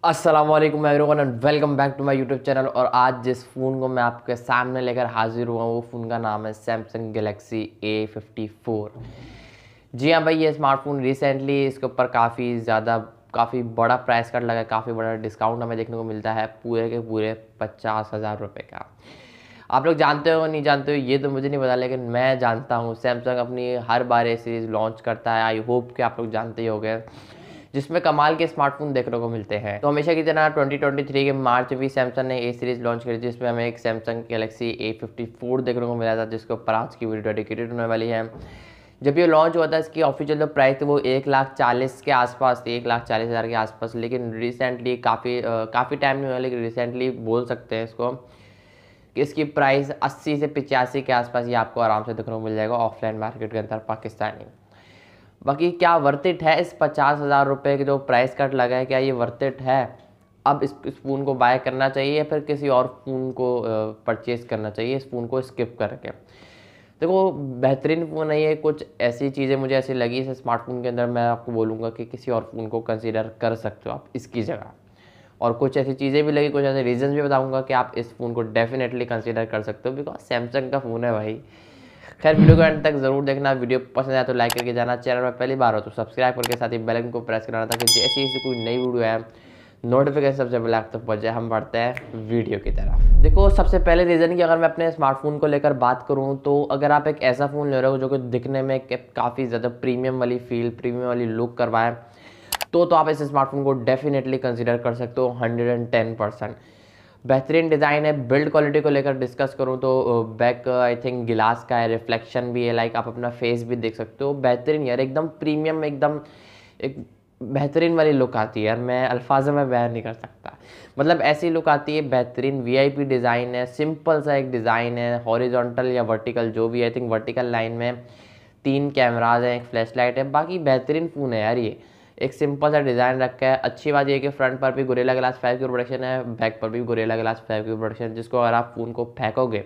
अस्सलाम वालेकुम everyone and welcome back to my YouTube channel. और आज जिस फ़ोन को मैं आपके सामने लेकर हाजिर हुआ हूँ वो फ़ोन का नाम है सैमसंग गैलेक्सी A54। जी हाँ भाई, ये स्मार्टफोन रिसेंटली इसके ऊपर काफ़ी बड़ा प्राइस कट लगा है, काफ़ी बड़ा डिस्काउंट हमें देखने को मिलता है, पूरे के पूरे 50,000 रुपये का। आप लोग जानते हो नहीं जानते हो ये तो मुझे नहीं पता, लेकिन मैं जानता हूँ सैमसंग अपनी हर बार ये सीरीज़ लॉन्च करता है। आई होप कि आप लोग जानते ही होंगे, जिसमें कमाल के स्मार्टफोन देखने को मिलते हैं। तो हमेशा की तरह 2023 के मार्च में भी सैमसंग ने ए सीरीज़ लॉन्च करी, जिसमें हमें एक सैमसंग गैलेक्सी A54 देखने को मिला था, जिसके ऊपर आज की वीडियो डेडिकेटेड होने वाली है। जब ये लॉन्च हुआ था इसकी ऑफिशियल जो प्राइस थी वो 1,40,000 के आसपास थी, 1,40,000 के आसपास। लेकिन रिसेंटली काफ़ी टाइम नहीं हुआ, लेकिन रिसेंटली बोल सकते हैं इसको कि इसकी प्राइस 80 से 85 के आसपास ये आपको आराम से देखने को मिल जाएगा ऑफलाइन मार्केट के अंदर पाकिस्तानी। बाकी क्या वर्थ इट है इस 50,000 रुपये की जो प्राइस कट लगा है, क्या ये वर्थ इट है? अब इस फ़ोन को बाय करना चाहिए या फिर किसी और फ़ोन को परचेज़ करना चाहिए इस फ़ोन को स्किप करके? देखो, बेहतरीन फ़ोन है ये। कुछ ऐसी चीज़ें मुझे ऐसी लगी इस स्मार्टफोन के अंदर, मैं आपको बोलूँगा कि किसी और फ़ोन को कंसीडर कर सकते हो आप इसकी जगह। और कुछ ऐसी चीज़ें भी लगी, कुछ ऐसे रीज़न्स भी बताऊँगा कि आप इस फ़ोन को डेफिनेटली कंसीडर कर सकते हो, बिकॉज सैमसंग का फ़ोन है भाई। खैर, वीडियो को एंड तक जरूर देखना। वीडियो पसंद आया तो लाइक करके जाना, चैनल में पहली बार हो तो सब्सक्राइब करके साथ ही बेल आइकन को प्रेस कराना, ताकि जैसे ही कोई नई वीडियो है नोटिफिकेशन सबसे पहले आप तक पहुंच जाए। हम बढ़ते हैं वीडियो की तरफ। देखो, सबसे पहले रीज़न कि अगर मैं अपने स्मार्टफोन को लेकर बात करूं, तो अगर आप एक ऐसा फ़ोन ले रहे हो जो कि दिखने में काफ़ी ज़्यादा प्रीमियम वाली फील, प्रीमियम वाली लुक करवाए, तो आप इस स्मार्टफोन को डेफिनेटली कंसिडर कर सकते हो 110%। बेहतरीन डिज़ाइन है। बिल्ड क्वालिटी को लेकर डिस्कस करूँ तो बैक आई थिंक गिलास का है, रिफ्लेक्शन भी है, लाइक आप अपना फेस भी देख सकते हो। बेहतरीन यार, एकदम प्रीमियम, एकदम एक बेहतरीन वाली लुक आती है यार, मैं अल्फाजों में बयान नहीं कर सकता। मतलब ऐसी लुक आती है, बेहतरीन VIP डिज़ाइन है, सिंपल सा एक डिज़ाइन है, हॉरिजॉन्टल या वर्टिकल जो भी, आई थिंक वर्टिकल लाइन में 3 कैमराज हैं, एक फ्लैश लाइट है। बाकी बेहतरीन फ़ोन है यार ये। एक सिंपल सा डिज़ाइन रखा है। अच्छी बात यह है कि फ्रंट पर भी गोरिल्ला ग्लास 5 की प्रोडक्शन है, बैक पर भी गोरिल्ला ग्लास 5 की प्रोडक्शन, जिसको अगर आप फ़ोन को फेंकोगे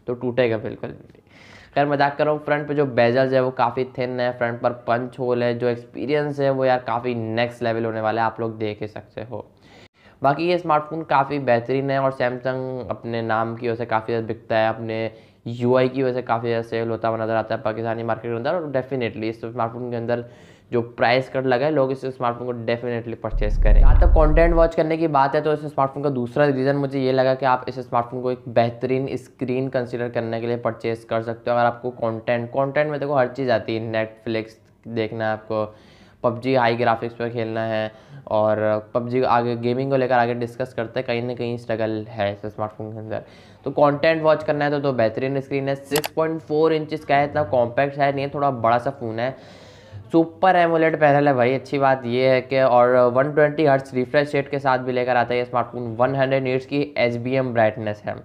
तो टूटेगा बिल्कुल भी। खैर, मजाक कर रहा हूँ। फ्रंट पे जो बेजल्स है वो काफ़ी थिन है, फ्रंट पर पंच होल है। जो एक्सपीरियंस है वो यार काफ़ी नेक्स्ट लेवल होने वाला है, आप लोग देख ही सकते हो। बाकी ये स्मार्टफोन काफ़ी बेहतरीन है और सैमसंग अपने नाम की वजह से काफ़ी ज़्यादा बिकता है, अपने UI की वजह से काफ़ी ज़्यादा सेल होता हुआ नज़र आता है पाकिस्तानी मार्केट के अंदर। और डेफिनेटली इस स्मार्टफोन के अंदर जो प्राइस कट लगा है, लोग इस स्मार्टफोन को डेफिनेटली परचेस करें। जहाँ तक कंटेंट वॉच करने की बात है, तो इस स्मार्टफोन का दूसरा रीज़न मुझे ये लगा कि आप इस स्मार्टफोन को एक बेहतरीन स्क्रीन कंसीडर करने के लिए परचेस कर सकते हो। अगर आपको कंटेंट में देखो हर चीज़ आती है, नेटफ्लिक्स देखना है आपको, PUBG हाई ग्राफिक्स पर खेलना है, और PUBG आगे गेमिंग को लेकर आगे डिस्कस करते हैं, कहीं ना कहीं स्ट्रगल है इस स्मार्टफोन के अंदर। तो कंटेंट वॉच करना है तो बेहतरीन स्क्रीन है। 6.4 इंचज़ का है, इतना कॉम्पैक्ट है नहीं है, थोड़ा बड़ा सा फ़ोन है। सुपर एमोलेड पैनल है भाई। अच्छी बात ये है कि और 120 हर्ट्ज रिफ्रेश रेट के साथ भी लेकर आता है ये स्मार्टफोन। 100 नीट्स की HBM ब्राइटनेस है।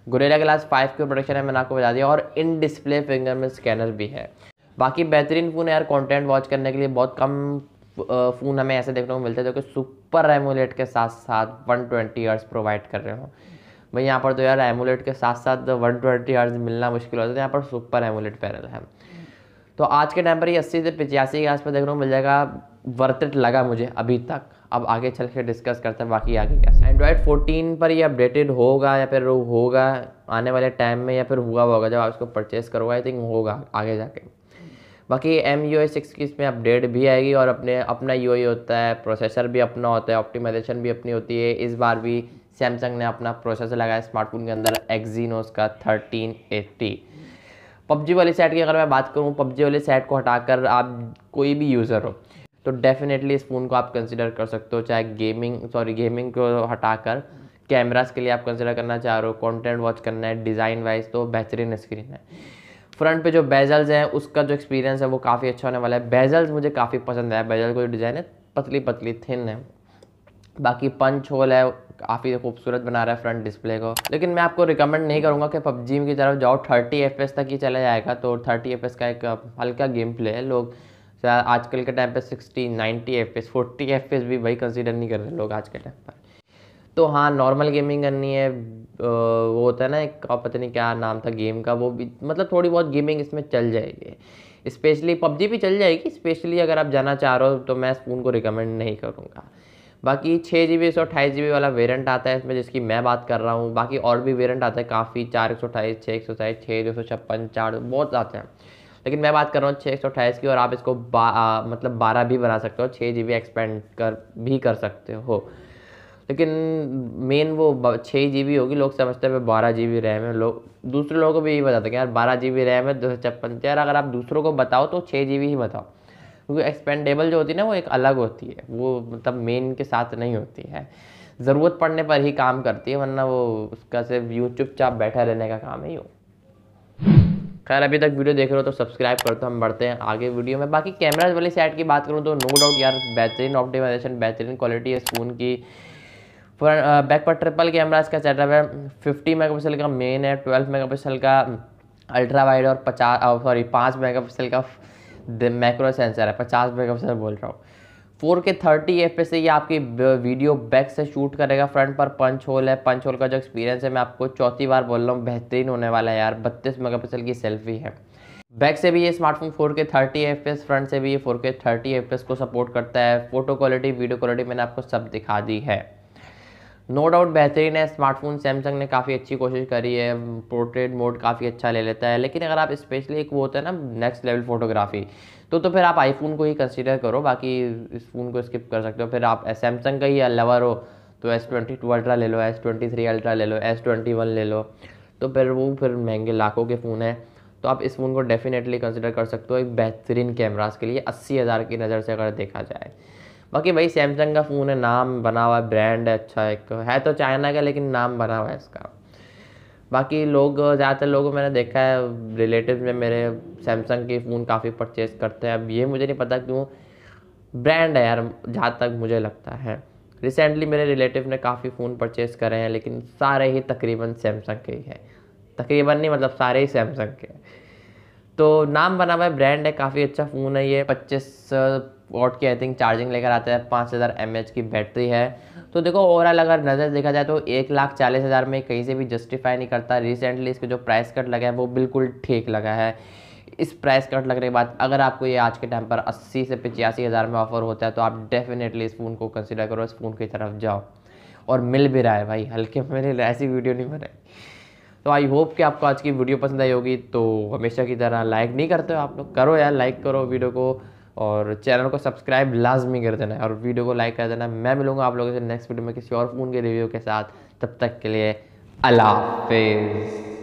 गोरिल्ला ग्लास 5 की प्रोडक्शन है, मैंने आपको बता दिया, और इन डिस्प्ले फिंगर में स्कैनर भी है। बाकी बेहतरीन फ़ोन है यार। कंटेंट वॉच करने के लिए बहुत कम फ़ोन हमें ऐसे देखने को मिलते हैं जो कि सुपर एमोलेड के साथ साथ 120 हर्ट्ज प्रोवाइड कर रहे हो। भाई यहाँ पर तो यार एमोलेड के साथ साथ 120 हर्ट्ज मिलना मुश्किल होता है, यहाँ पर सुपर एमोलेड पैनल है। तो आज के टाइम पर ये 80 से 85 के आसपास देखने को मिल जाएगा। वर्थ इट लगा मुझे अभी तक। अब आगे चल के डिस्कस करते हैं बाकी आगे कैसे। एंड्रॉयड 14 पर ये अपडेटेड होगा या फिर होगा आने वाले टाइम में, या फिर हुआ होगा जब आप इसको परचेस करोगे, आई थिंक होगा आगे जाके। बाकी MUI 6 की इसमें अपडेट भी आएगी, और अपना UI होता है, प्रोसेसर भी अपना होता है, ऑप्टिमाइजेशन भी अपनी होती है। इस बार भी सैमसंग ने अपना प्रोसेसर लगाया स्मार्टफोन के अंदर, Exynos का 1380। PUBG वाली साइड की अगर मैं बात करूँ, PUBG वाली साइड को हटाकर आप कोई भी यूज़र हो तो डेफिनेटली इस फ़ोन को आप कंसिडर कर सकते हो। चाहे गेमिंग को हटाकर कैमरास के लिए आप कंसिडर करना चाह रहे हो, कंटेंट वॉच करना है, डिज़ाइन वाइज तो बेहतरीन स्क्रीन है। फ्रंट पे जो बेजल्स हैं उसका जो एक्सपीरियंस है वो काफ़ी अच्छा होने वाला है। बेजल्स मुझे काफ़ी पसंद आया। बेजल को जो डिज़ाइन है पतली पतली थिन है। बाकी पंच होल है, काफ़ी खूबसूरत बना रहा है फ्रंट डिस्प्ले को। लेकिन मैं आपको रिकमेंड नहीं करूँगा कि PUBG की तरफ जाओ। 30 FPS तक ही चला जाएगा, तो 30 FPS का एक हल्का गेम प्ले है। लोग आजकल के टाइम पे 60, 90 FPS, 40 FPS भी भाई कंसीडर नहीं कर रहे लोग आज के टाइम पर। तो हाँ, नॉर्मल गेमिंग करनी है, वो होता है ना एक, पता नहीं क्या नाम था गेम का, वो भी मतलब थोड़ी बहुत गेमिंग इसमें चल जाएगी। स्पेशली PUBG भी चल जाएगी, स्पेशली अगर आप जाना चाह रहे हो तो मैं इस फ़ोन को रिकमेंड नहीं करूँगा। बाकी 6GB 128GB वाला वेरिएंट आता है इसमें, जिसकी मैं बात कर रहा हूँ। बाकी और भी वेरिएंट आता है काफ़ी, 4 128, 6 128, 6 256, 4 बहुत आते हैं, लेकिन मैं बात कर रहा हूँ 6 128 की। और आप इसको मतलब 12 भी बना सकते हो, 6GB एक्सपेंड भी कर सकते हो, लेकिन मेन वो 6GB होगी। लोग समझते हैं 12GB रैम है, लोग दूसरे लोगों को भी यही बताते हैं कि यार 12GB रैम है 256। यार अगर आप दूसरों को बताओ तो 6GB ही बताओ, क्योंकि एक्सपेंडेबल जो होती है ना वो एक अलग होती है, वो मतलब मेन के साथ नहीं होती है, ज़रूरत पड़ने पर ही काम करती है, वरना वो उसका सिर्फ यूँ चुपचाप बैठा रहने का काम है यूँ। खैर अभी तक वीडियो देख रहे हो तो सब्सक्राइब कर दो, हम बढ़ते हैं आगे वीडियो में। बाकी कैमराज वाली साइड की बात करूँ तो नो डाउट यार बेहतरीन ऑप्टिमाइजेशन, बेहतरीन क्वालिटी है इस फ़ोन की। बैक पर ट्रिपल कैमरा इसका सेटअप है, 50 मेगापिक्सल का मेन है, 12 मेगापिक्सल का अल्ट्रा वाइड और 5 मेगापिक्सल का मैक्रो सेंसर है। 50 मेगापिक्सल बोल रहा हूँ। 4K 30 FPS से ये आपकी वीडियो बैक से शूट करेगा। फ्रंट पर पंच होल है, पंच होल का जो एक्सपीरियंस है मैं आपको चौथी बार बोल रहा हूँ बेहतरीन होने वाला है यार। 32 मेगापिक्सल की सेल्फी है। बैक से भी ये स्मार्टफोन 4K 30 FPS, फ्रंट से भी ये 4K 30 FPS को सपोर्ट करता है। फोटो क्वालिटी, वीडियो क्वालिटी मैंने आपको सब दिखा दी है। नो डाउट बेहतरीन है स्मार्टफोन, सैमसंग ने काफ़ी अच्छी कोशिश करी है, पोर्ट्रेट मोड काफ़ी अच्छा ले लेता है। लेकिन अगर आप स्पेशली एक वो होता है ना नेक्स्ट लेवल फोटोग्राफी, तो फिर आप आईफोन को ही कंसीडर करो, बाकी इस फ़ोन को स्किप कर सकते हो। फिर आप सैमसंग का ही लवर हो तो S22 अल्ट्रा ले लो, S23 अल्ट्रा ले लो, S21 ले लो, तो फिर महंगे लाखों के फ़ोन है, तो आप इस फ़ोन को डेफिनेटली कंसिडर कर सकते हो एक बेहतरीन कैमरास के लिए 80,000 की नज़र से अगर देखा जाए। बाकी भाई सैमसंग का फ़ोन है, नाम बना हुआ है, ब्रांड है, अच्छा एक है तो चाइना का, लेकिन नाम बना हुआ है इसका। बाकी लोग, ज़्यादातर लोगों मैंने देखा है रिलेटिव में मेरे, सैमसंग के फ़ोन काफ़ी परचेज़ करते हैं। अब ये मुझे नहीं पता क्यों, ब्रांड है यार जहाँ तक मुझे लगता है। रिसेंटली मेरे रिलेटिव ने काफ़ी फ़ोन परचेज़ करे हैं, लेकिन सारे ही तकरीबन सैमसंग के ही हैं, तकरीबन नहीं मतलब सारे ही सैमसंग के। तो नाम बना हुआ है, ब्रांड है, काफ़ी अच्छा फ़ोन है ये। 25 वॉट की आई थिंक चार्जिंग लेकर आता है, 5000 mAh की बैटरी है। तो देखो ओवरऑल अगर नज़र देखा जाए तो 1,40,000 में कहीं से भी जस्टिफाई नहीं करता। रिसेंटली इसके जो प्राइस कट लगा है वो बिल्कुल ठीक लगा है। इस प्राइस कट लगने के बाद अगर आपको ये आज के टाइम पर 80 से 85,000 में ऑफर होता है तो आप डेफिनेटली इस फ़ोन को कंसिडर करो, इस फ़ोन की तरफ जाओ। और मिल भी रहा है भाई, हल्के में ऐसी वीडियो नहीं बनाई। तो आई होप कि आपको आज की वीडियो पसंद आई होगी। तो हमेशा की तरह लाइक नहीं करते हो आप लोग, करो यार, लाइक करो वीडियो को, और चैनल को सब्सक्राइब लाजमी कर देना है, और वीडियो को लाइक कर देना। मैं मिलूंगा आप लोगों से नेक्स्ट वीडियो में किसी और फ़ोन के रिव्यू के साथ। तब तक के लिए अल्लाह हाफिज़।